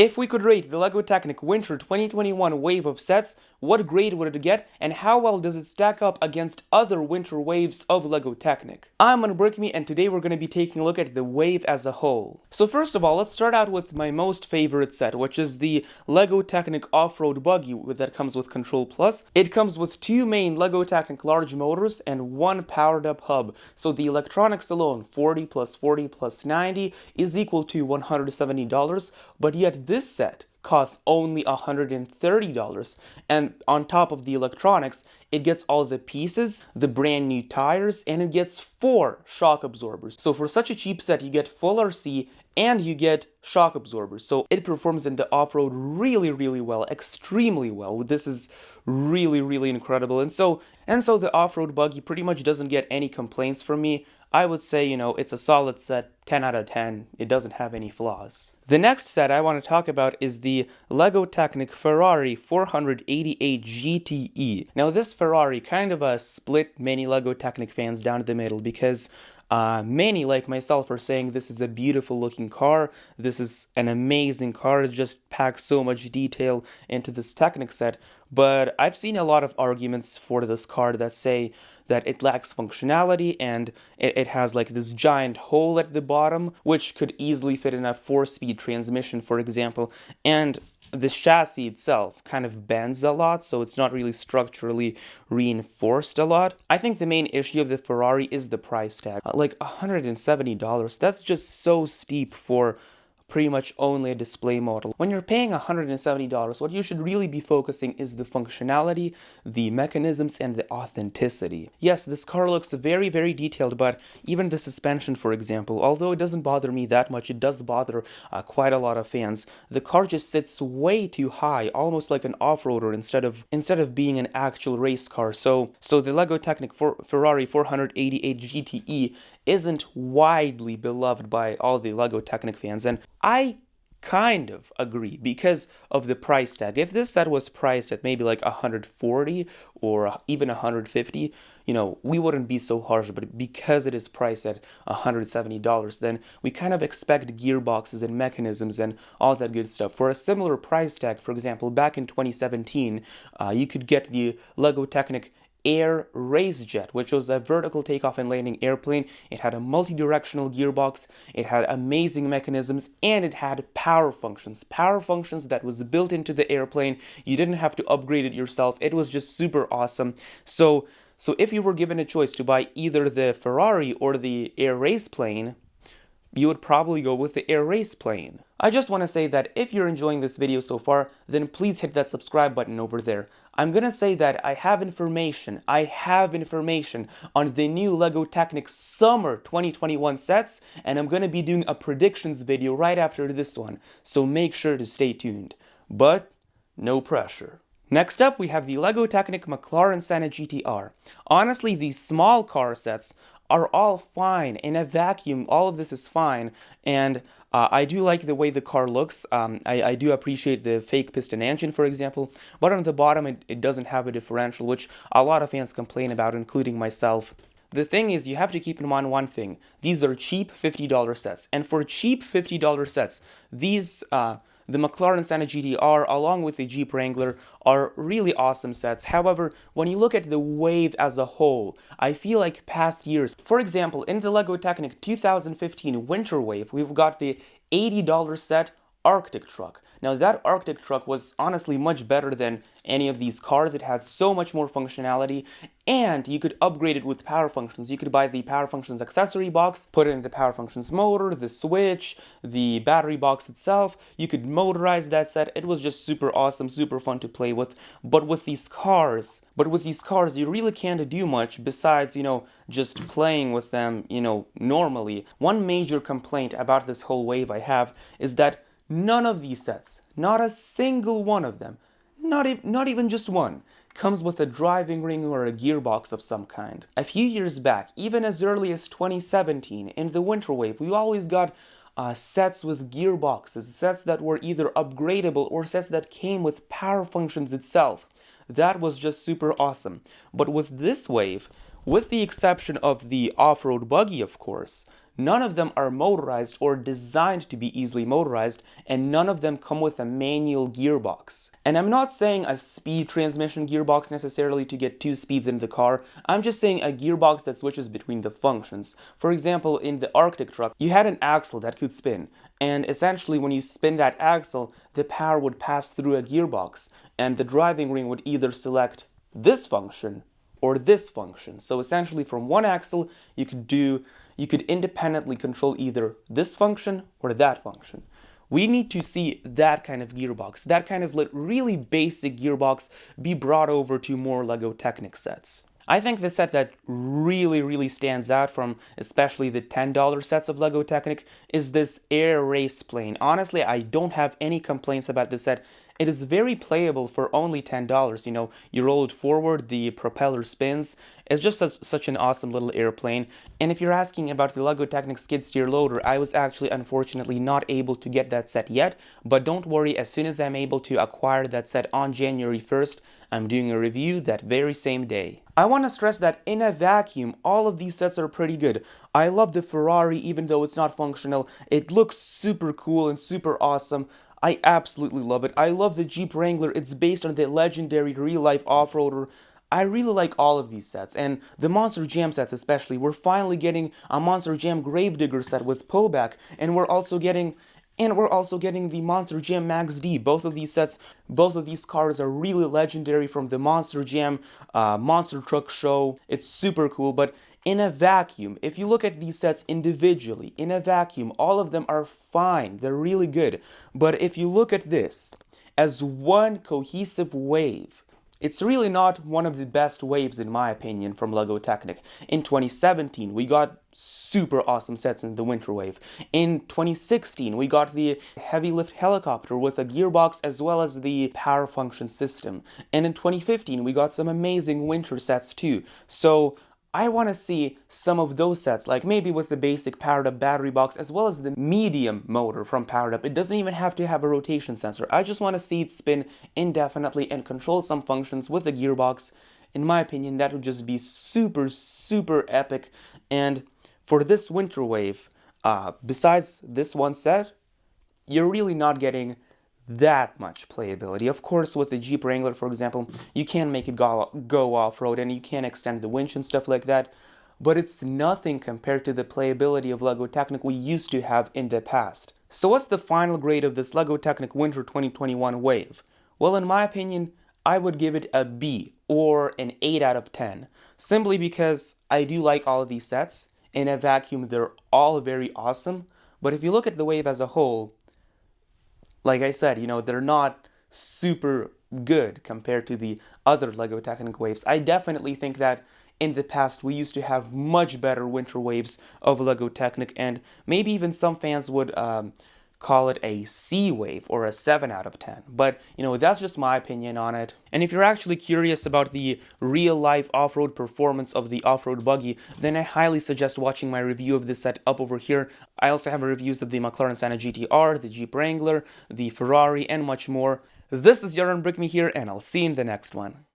If we could rate the LEGO Technic Winter 2021 wave of sets, what grade would it get, and how well does it stack up against other winter waves of LEGO Technic? I'm Unbreakme, and today we're going to be taking a look at the wave as a whole. So first of all, let's start out with my most favorite set, which is the LEGO Technic Offroad Buggy that comes with Control Plus. It comes with two main LEGO Technic large motors and one powered up hub. So the electronics alone, 40 plus 40 plus 90, is equal to $170, but yet this set costs only $130, and on top of the electronics, it gets all the pieces, the brand new tires, and it gets 4 shock absorbers. So for such a cheap set, you get full RC and you get shock absorbers. So it performs in the off-road really well, extremely well. This is really incredible. And so the off-road buggy pretty much doesn't get any complaints from me. I would say, it's a solid set, 10 out of 10. It doesn't have any flaws. The next set I want to talk about is the LEGO Technic Ferrari 488 GTE. Now this Ferrari kind of split many LEGO Technic fans down the middle because many, like myself, are saying this is a beautiful looking car, this is an amazing car, it just packs so much detail into this Technic set. But I've seen a lot of arguments for this car that say that it lacks functionality and it has like this giant hole at the bottom, which could easily fit in a 4-speed transmission, for example, and the chassis itself kind of bends a lot, so it's not really structurally reinforced a lot. I think the main issue of the Ferrari is the price tag. Like $170, that's just so steep for pretty much only a display model. When you're paying $170, what you should really be focusing is the functionality, the mechanisms, and the authenticity. Yes, this car looks very detailed, but even the suspension, for example, although it doesn't bother me that much, it does bother quite a lot of fans. The car just sits way too high, almost like an off-roader instead of being an actual race car. So the LEGO Technic Ferrari 488 GTE isn't widely beloved by all the LEGO Technic fans, and I kind of agree because of the price tag. If this set was priced at maybe like $140 or even $150, we wouldn't be so harsh, but because it is priced at $170, then we kind of expect gearboxes and mechanisms and all that good stuff. For a similar price tag, for example, back in 2017, you could get the LEGO Technic Air Race Jet, which was a vertical takeoff and landing airplane. It had a multi-directional gearbox, it had amazing mechanisms, and it had power functions that was built into the airplane. You didn't have to upgrade it yourself. It was just super awesome. So if you were given a choice to buy either the Ferrari or the Air Race plane, you would probably go with the Air Race plane. I just want to say that if you're enjoying this video so far, then please hit that subscribe button over there. I'm gonna say that I have information on the new LEGO Technic Summer 2021 sets, and I'm gonna be doing a predictions video right after this one, so make sure to stay tuned. But no pressure. Next up, we have the LEGO Technic McLaren Senna GTR. Honestly, these small car sets are all fine. In a vacuum, all of this is fine, and I do like the way the car looks. I do appreciate the fake piston engine, for example, but on the bottom it doesn't have a differential, which a lot of fans complain about, including myself. The thing is, you have to keep in mind one thing. These are cheap $50 sets, and for cheap $50 sets, these the McLaren Senna GTR, along with the Jeep Wrangler, are really awesome sets. However, when you look at the wave as a whole, I feel like past years, for example, in the LEGO Technic 2015 Winter Wave, we've got the $80 set Arctic truck. Now that Arctic truck was honestly much better than any of these cars. It had so much more functionality, and you could upgrade it with power functions. You could buy the power functions accessory box, put it in the power functions motor, the switch, the battery box itself. You could motorize that set. It was just super awesome, super fun to play with. But with these cars, you really can't do much besides, just playing with them, normally. One major complaint about this whole wave I have is that none of these sets, not a single one of them, not even just one, comes with a driving ring or a gearbox of some kind. A few years back, even as early as 2017, in the Winter Wave, we always got sets with gearboxes, sets that were either upgradable or sets that came with power functions itself. That was just super awesome. But with this wave, with the exception of the Offroad Buggy, of course, none of them are motorized or designed to be easily motorized, and none of them come with a manual gearbox. And I'm not saying a speed transmission gearbox necessarily to get 2 speeds in the car, I'm just saying a gearbox that switches between the functions. For example, in the Arctic truck, you had an axle that could spin, and essentially when you spin that axle, the power would pass through a gearbox, and the driving ring would either select this function or this function. So essentially from one axle, you could independently control either this function or that function. We need to see that kind of gearbox, that kind of really basic gearbox be brought over to more LEGO Technic sets. I think the set that really stands out from especially the $10 sets of LEGO Technic is this air race plane. Honestly, I don't have any complaints about this set. It is very playable for only $10. You know, you roll it forward, the propeller spins. It's just such an awesome little airplane. And if you're asking about the LEGO Technic skid steer loader, I was actually unfortunately not able to get that set yet. But don't worry, as soon as I'm able to acquire that set on January 1st, I'm doing a review that very same day. I want to stress that in a vacuum, all of these sets are pretty good. I love the Ferrari even though it's not functional. It looks super cool and super awesome. I absolutely love it. I love the Jeep Wrangler. It's based on the legendary real-life off-roader. I really like all of these sets, and the Monster Jam sets especially. We're finally getting a Monster Jam Gravedigger set with pullback, and we're also getting the Monster Jam Max D. Both of these sets, both of these cars are really legendary from the Monster Jam Monster Truck Show. It's super cool, but in a vacuum, if you look at these sets individually, in a vacuum, all of them are fine. They're really good. But if you look at this as one cohesive wave, it's really not one of the best waves in my opinion from LEGO Technic. In 2017, we got super awesome sets in the Winter Wave. In 2016, we got the heavy lift helicopter with a gearbox as well as the power function system. And in 2015, we got some amazing winter sets too. So I want to see some of those sets, like maybe with the basic powered up battery box as well as the medium motor from Powered Up. It doesn't even have to have a rotation sensor. I just want to see it spin indefinitely and control some functions with the gearbox. In my opinion, that would just be super epic. And for this Winter Wave, besides this one set, you're really not getting that much playability. Of course, with the Jeep Wrangler, for example, you can make it go off-road and you can extend the winch and stuff like that, but it's nothing compared to the playability of LEGO Technic we used to have in the past. So what's the final grade of this LEGO Technic Winter 2021 wave? Well, in my opinion, I would give it a B or an 8 out of 10, simply because I do like all of these sets. In a vacuum, they're all very awesome, but if you look at the wave as a whole, like I said, you know, they're not super good compared to the other LEGO Technic waves. I definitely think that in the past we used to have much better winter waves of LEGO Technic, and maybe even some fans would call it a C wave or a 7 out of 10. But, you know, that's just my opinion on it. And if you're actually curious about the real-life off-road performance of the Offroad Buggy, then I highly suggest watching my review of this set up over here. I also have reviews of the McLaren Santa GT-R, the Jeep Wrangler, the Ferrari, and much more. This is Yaron Brickme here, and I'll see you in the next one.